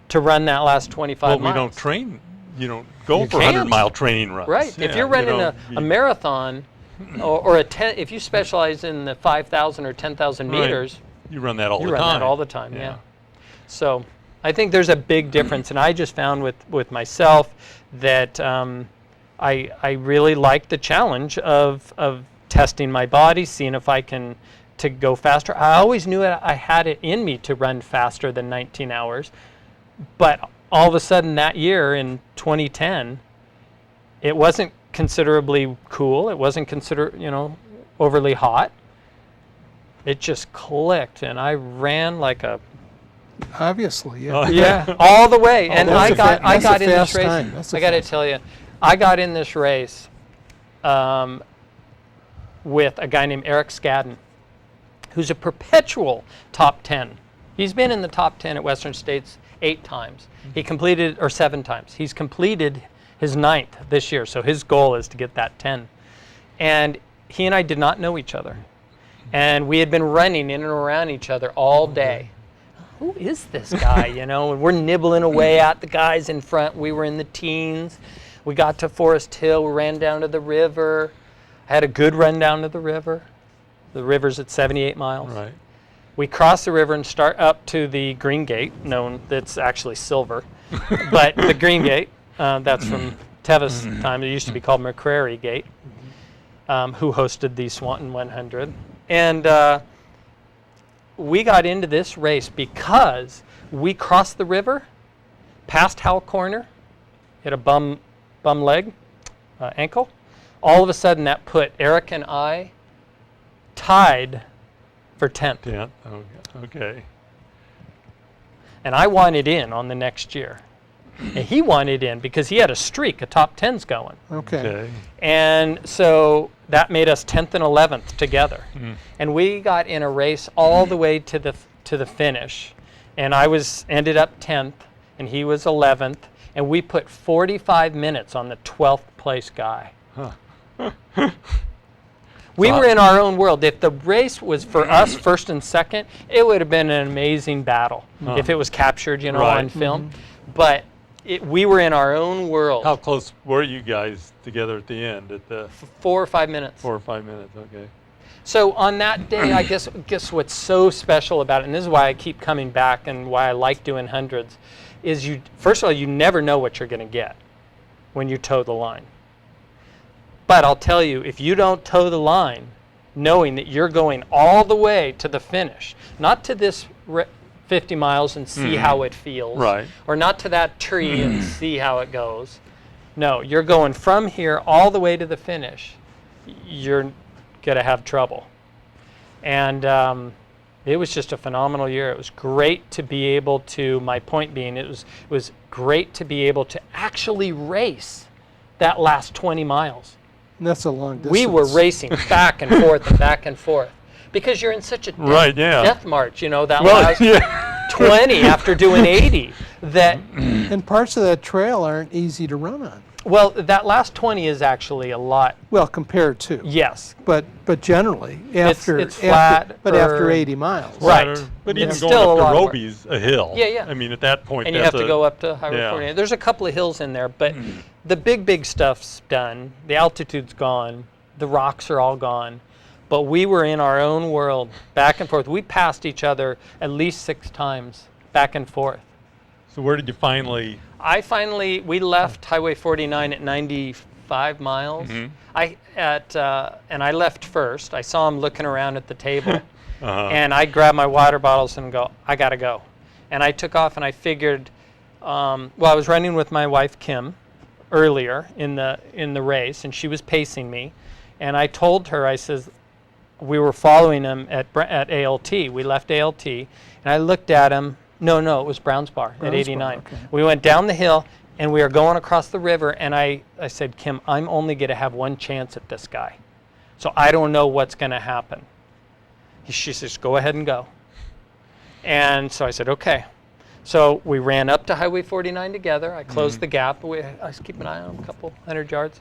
to run that last 25 miles. Well, we don't train. You don't go for 100-mile training runs. Right. Yeah, if you're running a marathon or a 10, if you specialize in the 5,000 or 10,000 meters, you run that all the time. You run that all the time, yeah. So I think there's a big difference, and I just found with myself that I really like the challenge of testing my body, seeing if I can to go faster. I always knew I had it in me to run faster than 19 hours, but all of a sudden that year in 2010, it wasn't considerably cool. It wasn't overly hot. It just clicked, and I ran like a obviously, yeah. Yeah, all the way. And I got in this race. I got to tell you, I got in this race with a guy named Eric Skadden, who's a perpetual top 10. He's been in the top 10 at Western States 8 times. He completed, or 7 times. He's completed his 9th this year, so his goal is to get that 10. And he and I did not know each other. And we had been running in and around each other all day. Who is this guy, you know? And we're nibbling away at the guys in front. We were in the teens. We got to Forest Hill. We ran down to the river. I had a good run down to the river. The river's at 78 miles. Right. We cross the river and start up to the Green Gate, that's actually silver. But the Green Gate, that's from Tevis time. It used to be called McCrary Gate, who hosted the Swanton 100. And we got into this race because we crossed the river, past Howell Corner, hit a bum leg, ankle. All of a sudden that put Eric and I tied for 10th. Yeah, okay. And I wanted in on the next year. And he wanted in because he had a streak of top 10s going. Okay. And so that made us 10th and 11th together. And we got in a race all the way to the finish. And I ended up 10th and he was 11th, and we put 45 minutes on the 12th place guy. We were in our own world. If the race was for us first and second, it would have been an amazing battle if it was captured, on film. But we were in our own world. How close were you guys together at the end? 4 or 5 minutes. 4 or 5 minutes, okay. So on that day, I guess what's so special about it, and this is why I keep coming back and why I like doing hundreds, is first of all, you never know what you're going to get when you toe the line. But I'll tell you, if you don't toe the line, knowing that you're going all the way to the finish, not to this 50 miles and see how it feels, right, or not to that tree and see how it goes. No, you're going from here all the way to the finish. You're going to have trouble. And it was just a phenomenal year. It was great to be able to, my point being, it was great to be able to actually race that last 20 miles. That's a long distance. We were racing back and forth and back and forth because you're in such a death march, that last 20 after doing 80. And parts of that trail aren't easy to run on. Well, that last 20 is actually a lot. Well, compared to. Yes. But generally, after it's flat. After 80 miles. Right. But even it's going still up to Roby's a hill. Yeah. I mean, at that point, and you have to go up to Highway 48. There's a couple of hills in there, but the big stuff's done. The altitude's gone. The rocks are all gone. But we were in our own world, back and forth. We passed each other at least 6 times, back and forth. So where did you finally? We left Highway 49 at 5 miles. And I left first. I saw him looking around at the table, and I grabbed my water bottles and go, I gotta go. And I took off, and I figured, I was running with my wife Kim earlier in the race, and she was pacing me, and I told her, I says, we were following him at ALT. We left ALT, and I looked at him. No, it was Browns Bar at 89. Okay. We went down the hill, and we were going across the river, and I said, Kim, I'm only going to have one chance at this guy. So I don't know what's going to happen. She says, go ahead and go. And so I said, okay. So we ran up to Highway 49 together. I closed the gap. I was keeping an eye on him, a couple 100 yards.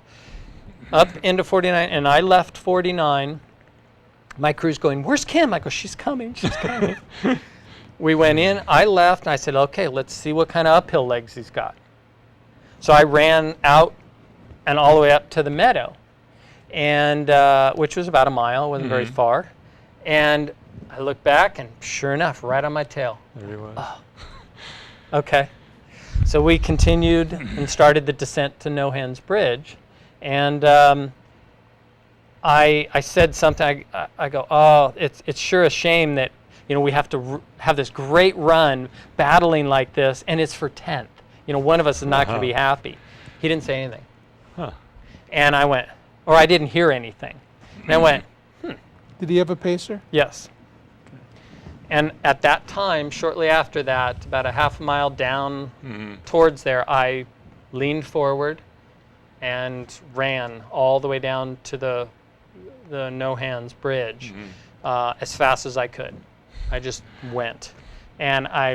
Up into 49, and I left 49. My crew's going, where's Kim? I go, she's coming. We went in. I left, and I said, okay, let's see what kind of uphill legs he's got. So I ran out and all the way up to the meadow, and which was about a mile, wasn't very far. And I looked back, and sure enough, right on my tail. There he was. Oh. Okay. So we continued and started the descent to No Hands Bridge. And I said something, I go, oh, it's sure a shame that, we have to have this great run battling like this, and it's for 10th. One of us is not going to be happy. He didn't say anything. And I went, or I didn't hear anything. And I went, Did he have a pacer? Yes. And at that time, shortly after that, about a half a mile down towards there, I leaned forward and ran all the way down to the No Hands Bridge as fast as I could. I just went. And I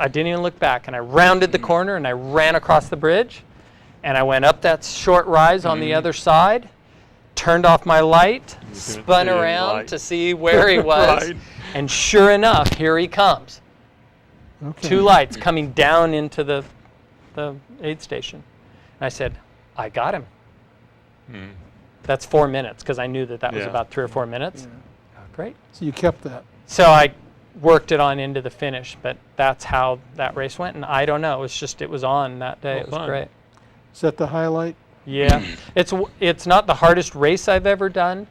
didn't even look back, and I rounded the corner, and I ran across the bridge, and I went up that short rise on the other side, turned off my light, spun around to see where he was, and sure enough, here he comes. Okay. 2 lights coming down into the aid station. And I said, I got him. That's 4 minutes, because I knew that was about 3 or 4 minutes. Yeah. Great. So you kept that. So I worked it on into the finish, but that's how that race went. And I don't know. It was on that day. It was great. Is that the highlight? Yeah. It's not the hardest race I've ever done,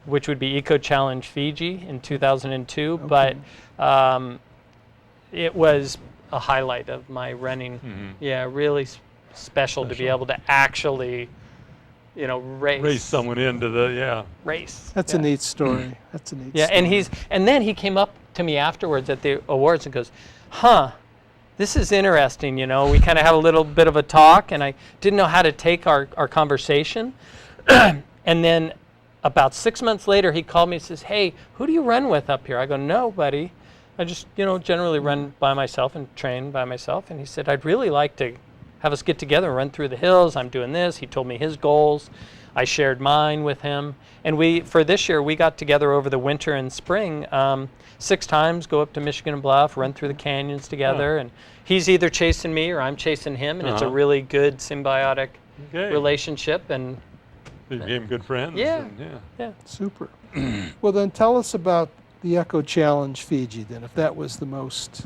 which would be Eco Challenge Fiji in 2002, but it was a highlight of my running. Yeah, really special to be able to actually, race someone into the race. That's a neat story. That's a neat story. Yeah, and then he came up to me afterwards at the awards and goes, this is interesting, We kind of had a little bit of a talk, and I didn't know how to take our conversation. And then about 6 months later, he called me and says, hey, who do you run with up here? I go, nobody. I just, generally run by myself and train by myself. And he said, I'd really like to have us get together and run through the hills. I'm doing this. He told me his goals. I shared mine with him. And for this year, we got together over the winter and spring 6 times, go up to Michigan and Bluff, run through the canyons together. And he's either chasing me or I'm chasing him. And it's a really good symbiotic relationship. And they became good friends. Yeah. Super. Well, then tell us about the Eco Challenge Fiji, then, if that was the most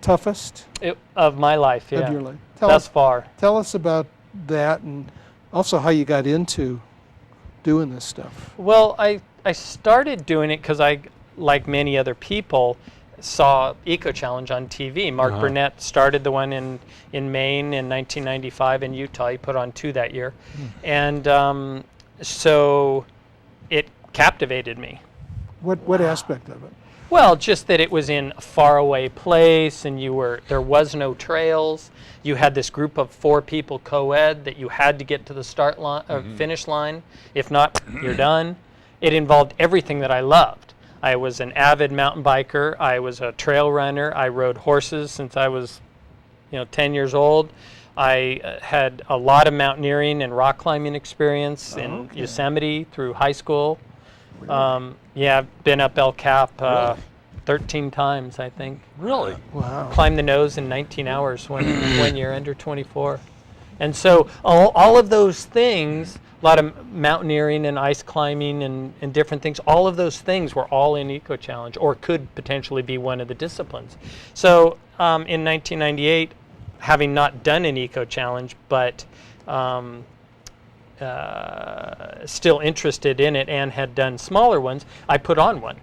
toughest of my life, of your life. Thus far. Tell us about that, and also how you got into doing this stuff. Well, I started doing it because I, like many other people, saw Eco Challenge on TV. Mark Burnett started the one in Maine in 1995, in Utah. He put on 2 that year. And so it captivated me. What aspect of it? Well, just that it was in a faraway place, and there was no trails. You had this group of 4 people co-ed that you had to get to the start line or finish line. If not, you're done. It involved everything that I loved. I was an avid mountain biker. I was a trail runner. I rode horses since I was, 10 years old. I had a lot of mountaineering and rock climbing experience in Yosemite through high school. I've been up El Cap 13 times, I think. Really? Wow. Climbed the nose in 19 hours one year, under 24. And so all of those things, a lot of mountaineering and ice climbing and different things, all of those things were all in Eco Challenge, or could potentially be one of the disciplines. So in 1998, having not done an Eco Challenge, but still interested in it and had done smaller ones, I put on one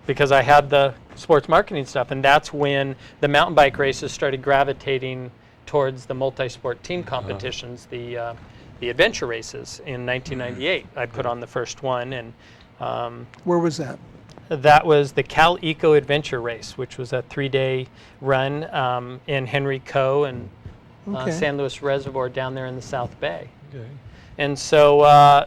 because I had the sports marketing stuff, and that's when the mountain bike races started gravitating towards the multi-sport team competitions, the adventure races in 1998. I put on the first one, and Where was that? that was the Cal Eco Adventure Race, which was a 3-day run in Henry Coe and Okay. San Luis Reservoir down there in the South Bay. Okay. And so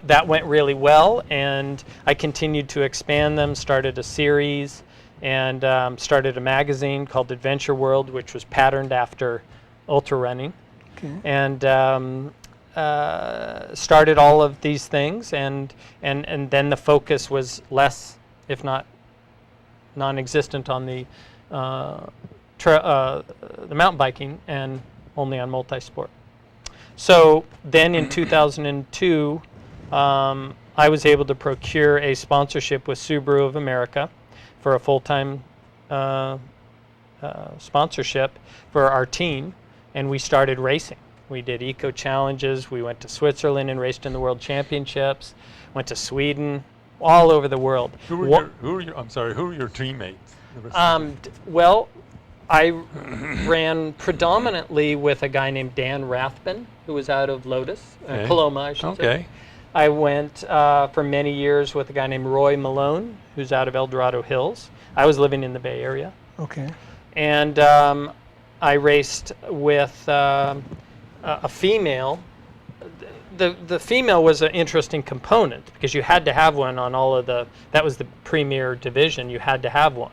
that went really well, and I continued to expand them, started a series, and started a magazine called Adventure World, which was patterned after ultra running, Okay. and started all of these things, and then the focus was less, if not non-existent, on the mountain biking and only on multi-sport. So then in 2002, I was able to procure a sponsorship with Subaru of America for a full-time sponsorship for our team, and we started racing. We did eco challenges. We went to Switzerland and raced in the World Championships. Went to Sweden, all over the world. Who were your teammates? Well, I ran predominantly with a guy named Dan Rathbun, who was out of Lotus, Paloma, I should say. Okay. I went for many years with a guy named Roy Malone, who's out of El Dorado Hills. I was living in the Bay Area. Okay. And I raced with a female. The female was an interesting component because you had to have one on all of that was the premier division. You had to have one,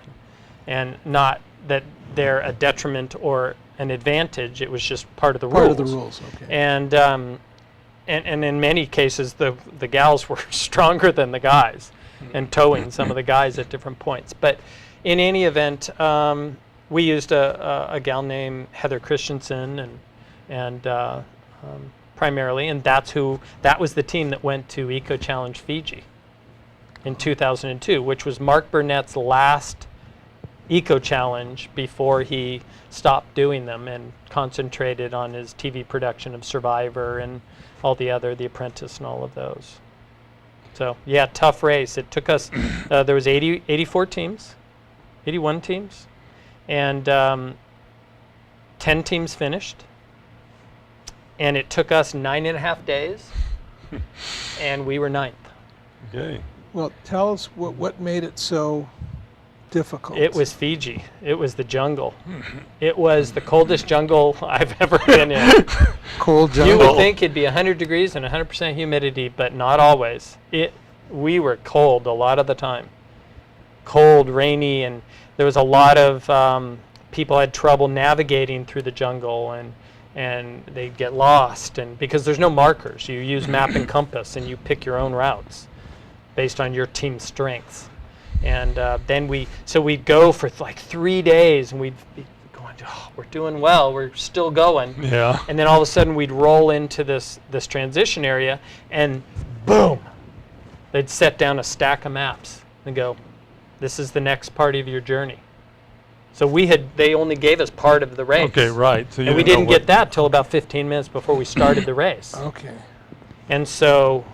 and not that they're a detriment or an advantage. It was just part of the rules. Part of the rules, okay. And in many cases, the gals were stronger than the guys, and towing some of the guys at different points. But in any event, we used a gal named Heather Christensen, and primarily, and that was the team that went to Eco Challenge Fiji in 2002, which was Mark Burnett's last Eco Challenge before he stopped doing them and concentrated on his TV production of Survivor and all the Apprentice and all of those. So yeah, tough race. It took us, there was 84 teams, 81 teams, and 10 teams finished. And it took us 9.5 days, and we were 9th. Okay. Well, tell us what made it so difficult. It was Fiji. It was the jungle. It was the coldest jungle I've ever been in. Cold jungle. You would think it'd be 100 degrees and 100% humidity, but not always. We were cold a lot of the time. Cold, rainy, and there was a lot of people had trouble navigating through the jungle, and they'd get lost, and because there's no markers. You use map and compass, and you pick your own routes based on your team's strengths. And then we'd go for like 3 days, and we'd be going, oh, we're doing well, we're still going. Yeah. And then all of a sudden we'd roll into this transition area, and boom, they'd set down a stack of maps and go, this is the next part of your journey. So they only gave us part of the race. Okay, right. So and we didn't get that till about 15 minutes before we started the race. Okay. And so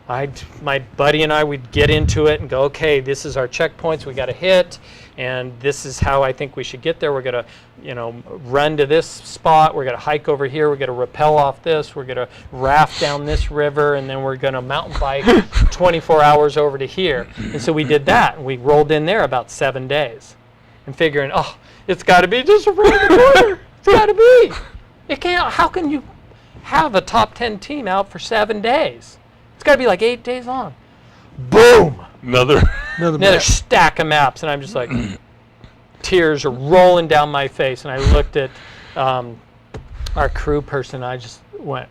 my buddy and I would get into it and go, okay, this is our checkpoints we got to hit, and this is how I think we should get there. We're going to, run to this spot. We're going to hike over here. We're going to rappel off this. We're going to raft down this river, and then we're going to mountain bike 24 hours over to here. And so we did that, and we rolled in there about 7 days, and figuring, oh, it's got to be just around the corner. It's got to be. It can't. How can you have a top 10 team out for 7 days? It's got to be like 8 days long. Boom! Another stack of maps, and I'm just like, tears are rolling down my face. And I looked at our crew person. And I just went,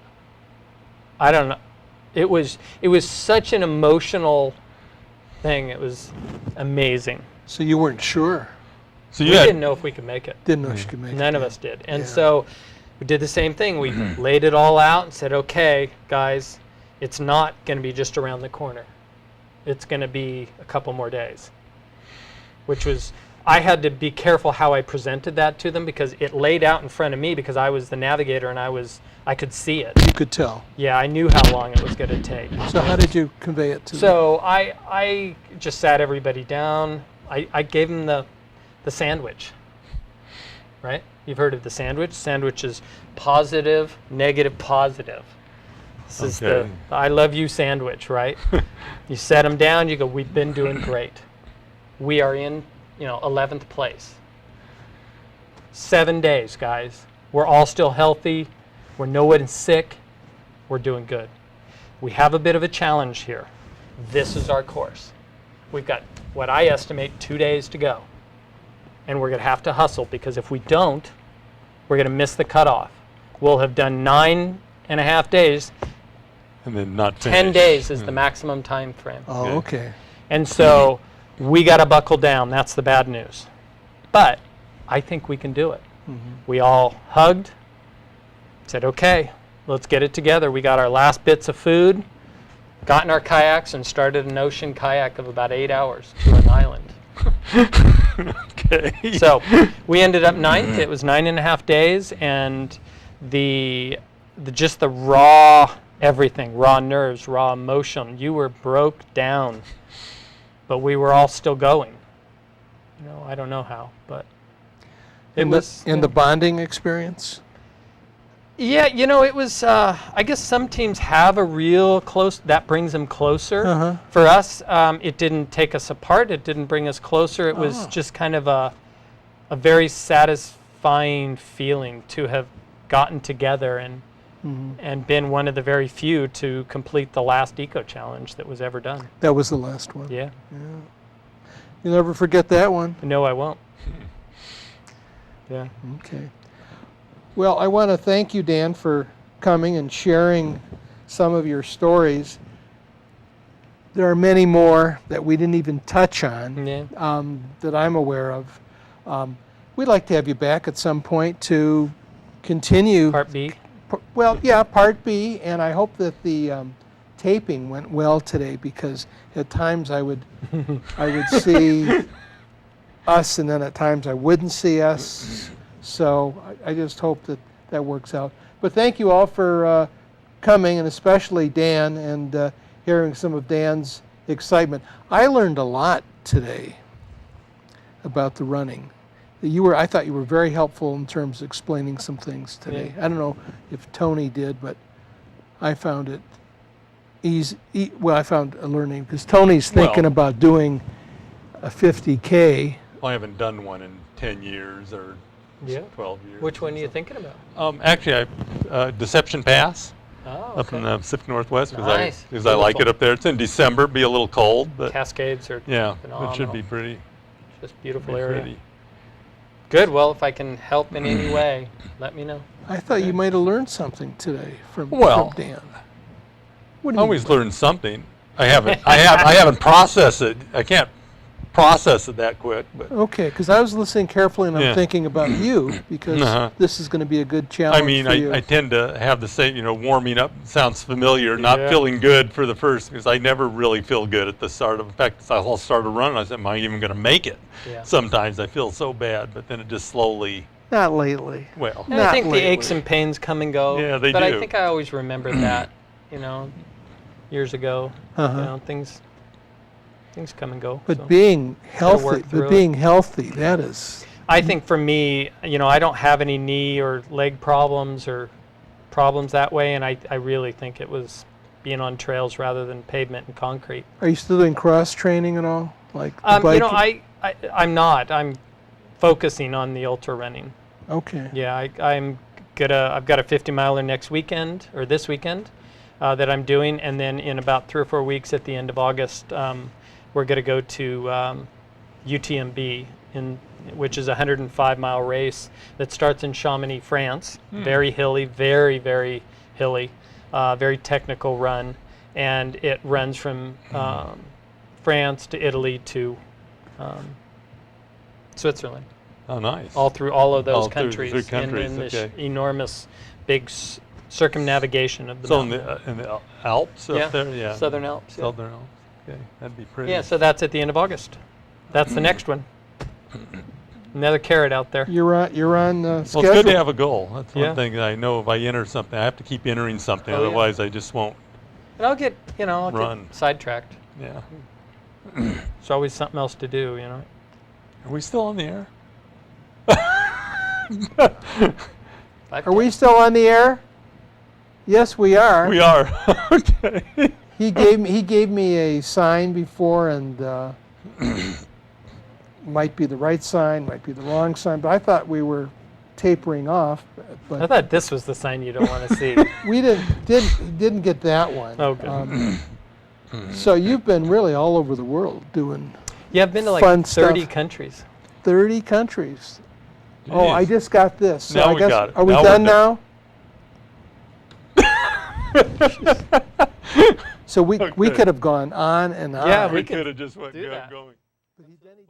I don't know. It was such an emotional thing. It was amazing. So you weren't sure? So we didn't know if we could make it. Didn't know she could make it. None of us did. And so we did the same thing. We laid it all out and said, okay, guys, it's not going to be just around the corner. It's going to be a couple more days, which was I had to be careful how I presented that to them because it laid out in front of me because I was the navigator and I could see it. You could tell. Yeah, I knew how long it was going to take. So how did you convey it to them? So I just sat everybody down. I gave them the sandwich, right? You've heard of the sandwich. Sandwich is positive, negative, positive. This is the I love you sandwich, right? You set them down, you go, we've been doing great. We are in, 11th place. 7 days, guys. We're all still healthy. We're no one sick. We're doing good. We have a bit of a challenge here. This is our course. We've got what I estimate 2 days to go. And we're going to have to hustle because if we don't, we're going to miss the cutoff. We'll have done 9.5 days. And then not 10 days is the maximum time frame. Oh, okay. And so we got to buckle down. That's the bad news. But I think we can do it. We all hugged, said, okay, let's get it together. We got our last bits of food, got in our kayaks, and started an ocean kayak of about 8 hours to an island. Okay. So we ended up 9th. It was 9.5 days, and just the raw everything, raw nerves, raw emotion. You were broke down, but we were all still going. I don't know how, but it was. In the bonding experience? Yeah, it was, I guess some teams have a real close, that brings them closer. For us, it didn't take us apart. It didn't bring us closer. It was just kind of a very satisfying feeling to have gotten together and been one of the very few to complete the last eco challenge that was ever done. That was the last one. Yeah. You'll never forget that one. No, I won't. Yeah. Okay. Well, I want to thank you, Dan, for coming and sharing some of your stories. There are many more that we didn't even touch on that I'm aware of. We'd like to have you back at some point to continue. Part B? Well, yeah, Part B, and I hope that the taping went well today because at times I would see us and then at times I wouldn't see us. So I just hope that works out. But thank you all for coming, and especially Dan, and hearing some of Dan's excitement. I learned a lot today about the running. I thought you were very helpful in terms of explaining some things today. I don't know if Tony did, but I found it easy. Well, I found a learning because Tony's thinking about doing a 50K. Well, I haven't done one in 10 years or 12 years. Which one are you thinking about? Actually, Deception Pass up in the Pacific Northwest because I like it up there. It's in December, be a little cold, but Cascades are phenomenal. It should be pretty. Just beautiful area. Good. Well, if I can help in any way, let me know. I thought you might have learned something today from Dan. I always learn something. I haven't processed it. I can't process it that quick. But okay, because I was listening carefully and I'm thinking about you because this is going to be a good challenge. I mean, for you. I tend to have the same, warming up sounds familiar, not feeling good for the first, because I never really feel good at the start of. In fact, I'll start a run and I said, am I even going to make it? Yeah. Sometimes I feel so bad, but then it just slowly. Not lately. Well, and I think the aches and pains come and go. Yeah, they do. But I think I always remember that, years ago, things come and go. But being healthy, that is. I think for me, I don't have any knee or leg problems or problems that way, and I really think it was being on trails rather than pavement and concrete. Are you still doing cross training at all, like the biking? I'm not. I'm focusing on the ultra running. Okay. Yeah, I've got a 50 miler this weekend that I'm doing, and then in about 3 or 4 weeks at the end of August. We're going to go to UTMB, which is a 105-mile race that starts in Chamonix, France. Very hilly, very, very hilly, very technical run. And it runs from France to Italy to Switzerland. Oh, nice. All through all of those countries. Through countries. In this enormous, big circumnavigation of the mountain. In the Alps up there? Yeah. Southern Alps. Southern Alps. Okay, that'd be pretty. Yeah, so that's at the end of August. That's the next one. Another carrot out there. You're on schedule. Well, it's good to have a goal. That's Yeah. one thing that I know. If I enter something, I have to keep entering something. Oh, yeah. Otherwise, I just won't And I'll get, I'll run. get sidetracked. Yeah. There's always something else to do, Are we still on the air? Are we still on the air? Yes, we are. We are. Okay. He gave me a sign before, and might be the right sign, might be the wrong sign, but I thought we were tapering off. But I thought this was the sign you don't want to see. we didn't get that one. Okay. So you've been really all over the world doing Yeah, I've been to like fun 30 stuff. countries. 30 countries. Oh, I Jeez. just got this. So Now I we guess, got it. are we Now we're done done. now? So we Okay. could have gone on and on. Yeah, We we could could have just went do that. going. But then he did-